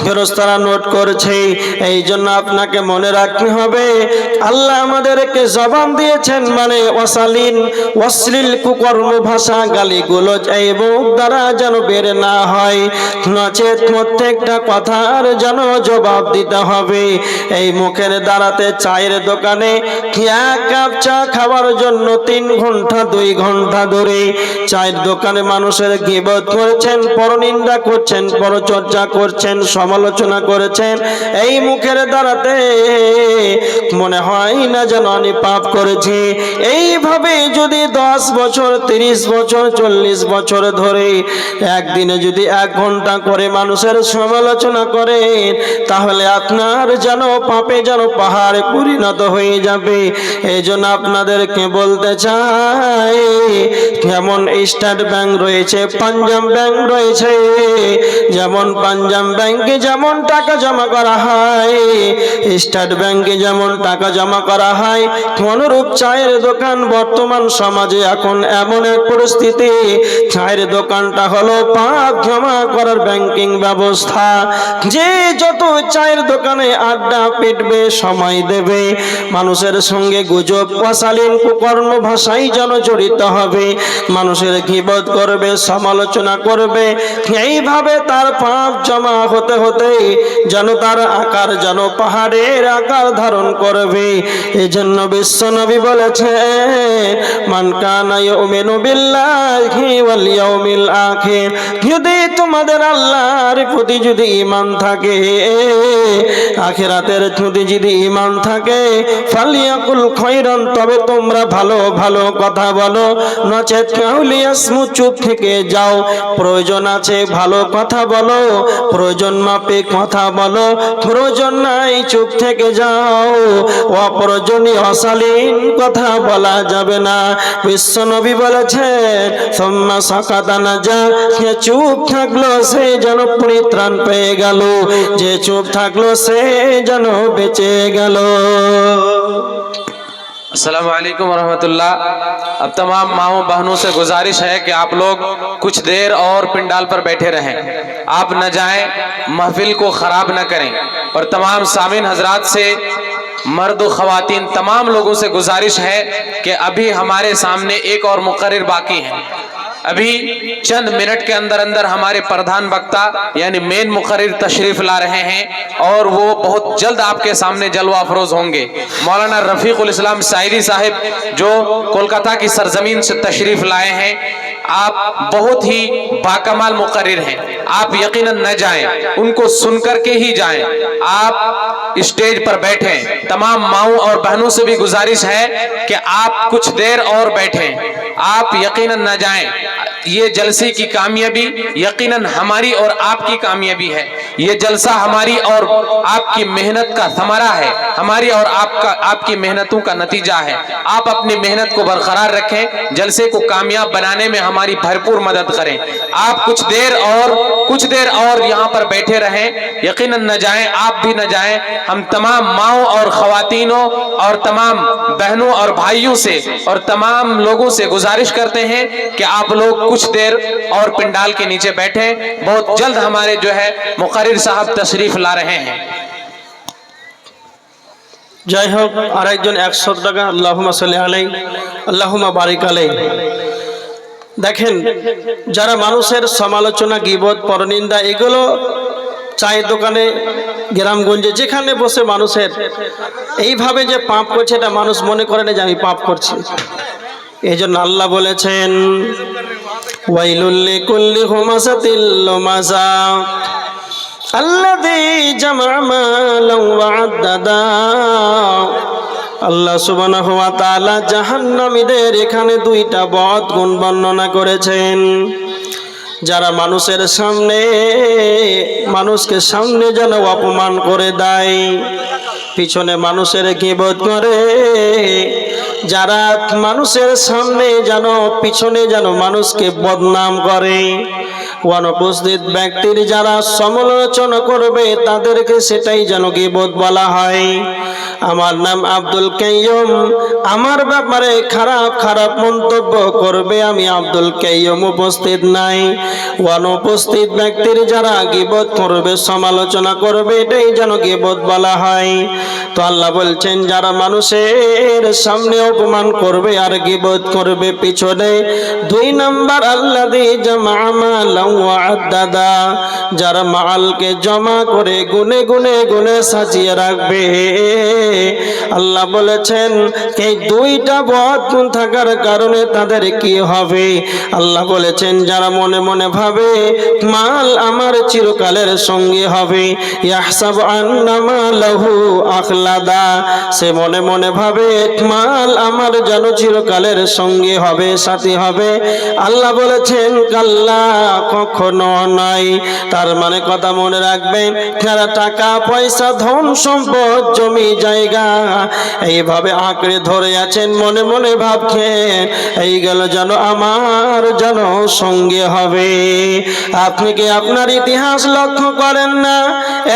A: ফেরেশতারা নোট করছে। এই জন্য আপনাকে মনে রাখতে হবে, আল্লাহ আমাদেরকে জবান দিয়েছেন, মানে অশালীন অশ্লীল কুকর্ম ভাষা, গালিগুলোজ এই মুখ দ্বারা যেন বের না হয়, নচেত প্রত্যেকটা কথার যেন জবাব দিতে হবে। এই মুখের দ্বারাতে চায়ের দোকানে এক কাপ চা খাওয়ার জন্য 3 ঘন্টা 2 ঘন্টা ধরে চায়ের দোকানে মানুষের গীবত করছেন, পরনিন্দা করছেন, পরচর্চা করছেন, সমালোচনা করেছেন। এই মুখের দ্বারাতে মনে হয় না যেন আমি পাপ করেছি। এইভাবে যদি 10 বছর 30 বছর 40 বছর ধরে একদিনে যদি 1 ঘন্টা করে মানুষের সমালোচনা করেন, তাহলে আপনার যেন পাপে যেন পাহাড়ে পরিণত হয়ে যাবে। এই জন্য আপনাদেরকে বলতে চাই, যেমন স্টেট ব্যাংক রয়েছে, পাঞ্জাব ব্যাংক রয়েছে, যেমন পাঞ্জাব ব্যাংকে যেমন টাকা জমা করা হয়, স্টেট ব্যাংকে যেমন টাকা জমা করা হয়, অনুরূপ চায়ের দোকান বর্তমান সমাজে এখন এমন এক পরিস্থিতি, চায়ের দোকানটা হলো পাপ জমা করার ব্যাংকিং ব্যবস্থা। যে যত চায়ের দোকানে আড্ডা পিটবে, সময় দেবে, মানুষের সঙ্গে গুজব অশালীন কুকর্ম ভাষাই যেন জড়িত হবে, মানুষের গীবত করবে, সমালোচনা করবে, এইভাবে তার পাপ জমা হতে হতে যেন তার আকার যেন পাহাড়ের আকার ধারণ করবে। এই জন্য বিশ্বনবী বলেছে, মান কানা ইউমিনু বিল্লাহি ওয়াল ইয়াউমিল আখির, যদি তোমাদের আল্লাহর প্রতি যদি ঈমান থাকে, আখিরাতের প্রতি যদি ঈমান থাকে, ফালিয়াকুল খায়রান, তবে তোমরা ভালো ভালো কথা বলো, নচেত কাউলিয়াসমুত, চুপ থেকে যাও। প্রয়োজন আছে ভালো কথা বলো, প্রয়োজন মাপে কথা বলো, প্রয়োজন নাই চুপ থেকে যাও। অপ্রয়োজনীয় অশালীন কথা বলা যাবে না। বিশ্বনবী বলেছেন, সুম্মা সাকাতা নাজা, যে চুপ থাকলো সে যেন পরিত্রাণ পেয়ে গেল, যে চুপ থাকলো সে যেন বেঁচে গেল।
C: अस्सलाम वालेकुम वरहमतुल्लाह। अब तमाम माओ बहनों से गुजारिश है कि आप लोग कुछ देर और पिंडाल पर बैठे रहें, आप न जाएं, महफिल को ख़राब न करें। और तमाम सामीन हजरात से, मर्द व ख़वातीन तमाम लोगों से गुजारिश है कि अभी हमारे सामने एक और मुक़र्रिर बाकी है। अभी चंद मिनट के अंदर अंदर हमारे प्रधान वक्ता यानी मेन मुकर्रिर तशरीफ ला रहे हैं और वो बहुत जल्द आपके सामने जलवा अफरोज होंगे। मौलाना रफीकुल इस्लाम साइरी साहिब जो कोलकाता की सरजमीन से तशरीफ लाए हैं, आप बहुत ही बाकमाल मुकर्रिर हैं। आप यकीनन न जाएं, उनको सुनकर के ही जाएं। आप स्टेज पर बैठें। तमाम माओं और बहनों से भी गुजारिश है कि आप कुछ देर और बैठें। आप यकीनन न जाएं। ये जलसे की कामयाबी यकीनन हमारी और आपकी कामयाबी है। ये जलसा हमारी और आपकी मेहनत का थमरा है, हमारी और आपकी मेहनतों का नतीजा है। आप अपनी मेहनत को बरकरार रखें, जलसे को कामयाब बनाने में हमारी भरपूर मदद करें। आप कुछ देर और यहाँ पर बैठे रहें, यकीनन न जाएं, आप भी न जाएं। हम तमाम माओं और खवातीनों और तमाम बहनों और भाइयों से और तमाम लोगों से गुजारिश करते हैं कि आप लोग कुछ देर और पिंडाल के नीचे बैठे। बहुत जल्द हमारे जो है मुकर्रिर साहब तशरीफ ला रहे हैं।
A: जय हो। और एकजन 100 টাকা আল্লাহুম্মা সাল্লি আলাইহি আল্লাহুম্মা বারিক আলাইহি। দেখেন, যারা মানুষের সমালোচনা, গীবত, পরনিন্দা এগুলো চায়ের দোকানে, গ্রামগঞ্জে যেখানে বসে মানুষের এইভাবে যে পাপ করছে, এটা মানুষ মনে করে না যে আমি পাপ করছি। এই জন্য আল্লাহ বলেছেন ওয়াইলুল লিকুল্লি হুমাযাতিল লুমাযা আল্লাযী জামা মালান ওয়া আদ্দাদা। আল্লাহ সুবহানাহু ওয়া তাআলা জাহান্নামীদের এখানে দুইটা বদ গুণ বর্ণনা করেছেন। যারা মানুষকে সামনে যেন অপমান করে দেয়, পিছনে মানুষের গীবত করে। যারা মানুষের সামনে যেন পিছনে যেন মানুষকে বদনাম করে, অনুপস্থিত ব্যক্তির যারা সমালোচনা করবে তাদেরকে সেটাই যেন গীবত বলা হয়। আমার নাম আব্দুল কাইয়ুম, আমার ব্যাপারে খারাপ মন্তব্য করবে, আমি আব্দুল কাইয়ুম উপস্থিত নাই। অনুপস্থিত ব্যক্তির যারা গীবত করবে, সমালোচনা করবে, এটাই যেন গীবত বলা হয়। তো আল্লাহ বলছেন যারা মানুষের সামনে অপমান করবে আর গীবত করবে পিছনে, 2 নাম্বার আল্লাযী জামা মালান ওয়া আদ্দাদা, যারা মালকে জমা করে গুনে গুনে সাজিয়ে রাখবে। আল্লাহ বলেছেন এই দুইটা বদ গুণ থাকার কারণে তাদের কি হবে। আল্লাহ বলেছেন যারা মনে মনে ভাবে মাল আমার চিরকালের সঙ্গী হবে, ইয়াহসাবু আন্না মালাহু আখলাদা, সে মনে মনে ভাবে মাল আমার যেন চিরকালের সঙ্গী হবে, সাথী হবে। আল্লাহ বলেছেন কাল্লা, কখনো নয়। তার মানে কথা মনে রাখবেন, যারা টাকা পয়সা ধন সম্পদ জমি জায়গা এইভাবে আঁকড়ে ধরে আছেন, মনে মনে ভাবছেন এই গেল যেন আমার যেন সঙ্গে হবে। আপনি কি আপনার ইতিহাস লক্ষ্য করেন না?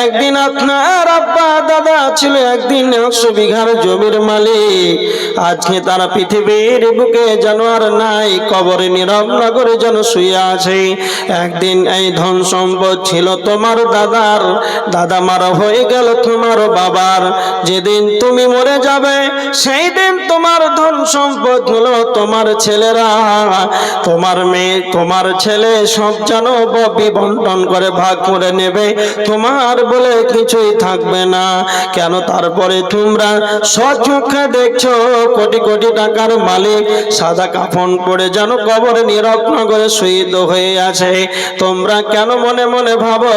A: একদিন আপনার আব্বা দাদা ছিল একদিন 100 বিঘার জমির মালিক, আজকে তারা পৃথিবীর বুকে যেন আর নাই, কবরে নীরব নগরে যেন শুয়ে আছে। একদিন এই ধন সম্পদ ছিল তোমার দাদার, দাদা মারা হয়ে গেল তোমার বাবার। যেদিন তুমি মরে যাবে সেই দিন তোমার ধন সম্পদ হলো তোমার ছেলেরা, তোমার মেয়ে, তোমার ছেলে সব যেন বিবন্টন করে ভাগ করে নেবে, তোমার বলে কিছুই থাকবে না। কেন? তারপরে তোমরা সচক্ষে দেখছো কোটি কোটি টাকার মালিক সাদা কাফন পরে যেন কবরে নীরব নগরে শহীদ হয়ে আছে। তোমরা কেন মনে মনে ভাবো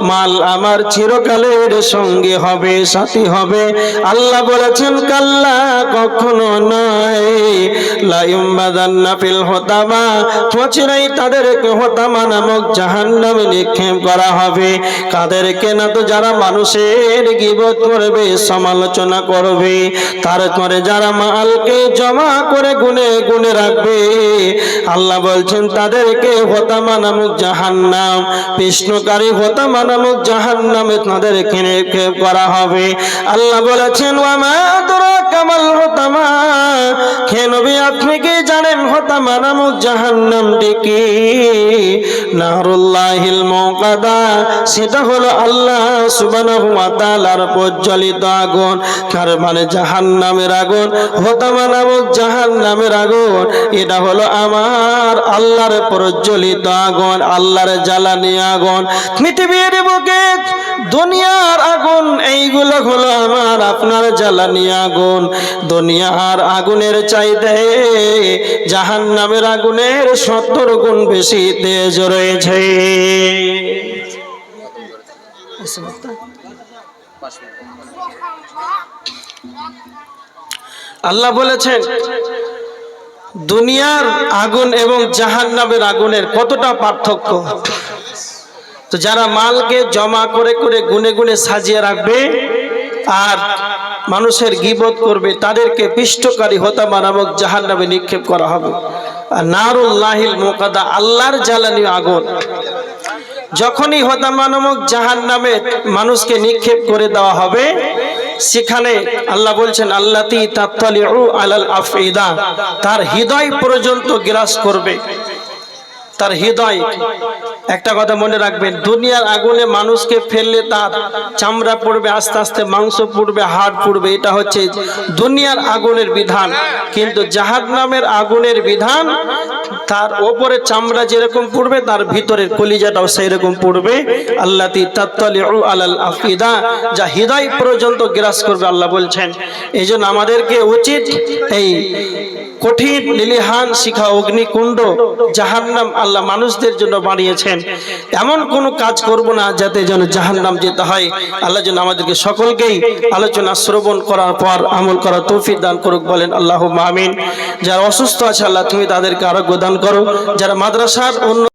A: মাল আমার চিরকালের সঙ্গী হবে, সাথী হবে? আল্লাহ বলেছেন কাল্লা, কখনো নয়। লা ইউমবাদান্না ফিল হুতামা, প্রচিরেই তাদেরকে হুতামা নামক জাহান্নামে নিক্ষেপ করা হবে। কাদেরকে? না তো যারা মানুষের গীবত করবে, সমালোচনা করবে, তারপরে যারা মালকে জমা করে গুনে গুনে রাখবে। আল্লাহ বলছেন তাদেরকে হুতামা হোতামা নামক জাহান্নাম, পিষ্ণকারী হোতামা নামক জাহান্নামে তাদেরকে নিক্ষেপ করা হবে। আল্লাহ বলেছেন ওয়া মা আদরাকা মাল হোতামা, হে নবী আপনি কি জানেন হোতামা নামক জাহান্নামটি কি? নারুল্লাহিল মুকাদা, সেটা হলো আল্লাহ সুবহানাহু ওয়া তাআলার প্রজ্বলিত আগুন। তার মানে জাহান্নামের আগুন, হোতামা নামক জাহান্নামের আগুন, এটা হলো আমার আল্লাহর প্রজ্বলিত আগুন, আল্লাহর জ্বালানি আগুন। পৃথিবীর বুকে দুনিয়ার আগুন, এইগুলো হলো আমার আপনার জ্বালানি আগুন। দুনিয়ার আগুনের চাইতে জাহান্নামের আগুনের 70 গুণ বেশি তেজ রয়েছে। আল্লাহ বলেছেন দুনিয়ার আগুন এবং জাহান্নামের আগুনের কতটা পার্থক্য। তো যারা মালকে জমা করে করে গুনে গুনে সাজিয়ে রাখবে আর মানুষের গীবত করবে, তাদেরকে পিষ্টকারী হোতামা নামক জাহান্নামে নিক্ষেপ করা হবে। আর নারুল্লাহিল মুকাদা, আল্লাহর জ্বালানি আগুন, যখনই হোতামা নামক জাহান্নামে মানুষকে নিক্ষেপ করে দেওয়া হবে, সেখানে আল্লাহ বলছেন আল্লাতী তাত্তালিউ আলাল আফইদা, তার হৃদয় পর্যন্ত গ্রাস করবে, তার হৃদয়। একটা কথা মনে রাখবেন, দুনিয়ার আগুনে মানুষকে ফেললে তার চামড়া পড়বে, আস্তে আস্তে মাংস পড়বে, হাড় পড়বে, এটা হচ্ছে দুনিয়ার আগুনের বিধান। কিন্তু জাহান্নামের আগুনের বিধান, তার ওপরে চামড়া যেরকম পড়বে তার ভিতরের কলিজাটাও সেই রকম পড়বে। আল্লাতী তাত্তালিউ আলাল আফইদা, যা হৃদয় পর্যন্ত গ্রাস করবে আল্লাহ বলছেন। এইজন্য আমাদেরকে উচিত এই কঠিন লিলিহান শিখা অগ্নিকুণ্ড জাহান্নাম আল্লাহ মানুষদের জন্য বানিয়েছেন, এমন কোনো কাজ করব না যাতে যেন জাহান্নাম যেতে হয়। আল্লাহ যেন আমাদেরকে সকলকেই আলোচনা শ্রবণ করার পর আমল করার তৌফিক দান করুক, বলেন আল্লাহুম্মা আমিন। যারা অসুস্থ আছে আল্লাহ তুমি তাদেরকে আরোগ্য দান করো, যারা মাদ্রাসার অন্য